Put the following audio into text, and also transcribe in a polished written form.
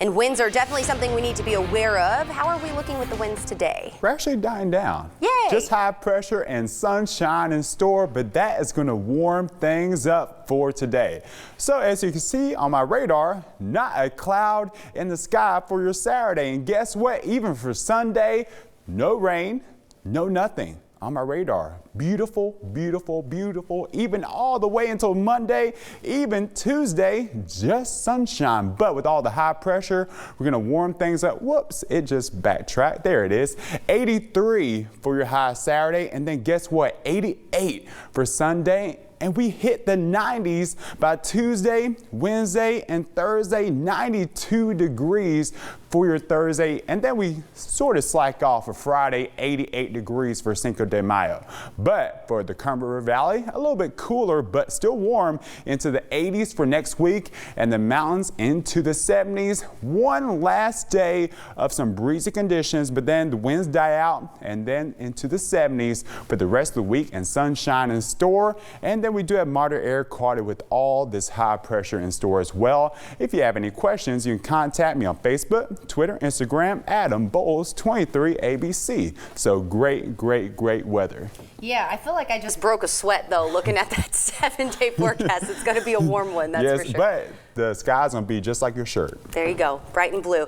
And winds are definitely something we need to be aware of. How are we looking with the winds today? We're actually dying down. Yay! Just high pressure and sunshine in store, but that is going to warm things up for today. So as you can see on my radar, not a cloud in the sky for your Saturday. And guess what? Even for Sunday, no rain, no nothing on my radar. Beautiful, beautiful, beautiful. Even all the way until Monday, even Tuesday, just sunshine. But with all the high pressure, we're gonna warm things up. Whoops, it just backtracked. There it is. 83 for your high Saturday. And then guess what? 88 for Sunday. And we hit the 90s by Tuesday, Wednesday, and Thursday, 92 degrees for your Thursday. And then we sort of slack off for Friday, 88 degrees for Cinco de Mayo. But for the Kern River Valley, a little bit cooler, but still warm into the 80s for next week, and the mountains into the 70s. One last day of some breezy conditions, but then the winds die out, and then into the 70s for the rest of the week, and sunshine in store. And then we do have moderate air quality with all this high pressure in store as well. If you have any questions, you can contact me on Facebook, Twitter, Instagram, Adam Bowles 23 ABC. So great, great, great weather. Yeah, I feel like I just broke a sweat though looking at that 7-day forecast. It's going to be a warm one, that's for sure. Yes, but the sky's going to be just like your shirt. There you go, bright and blue.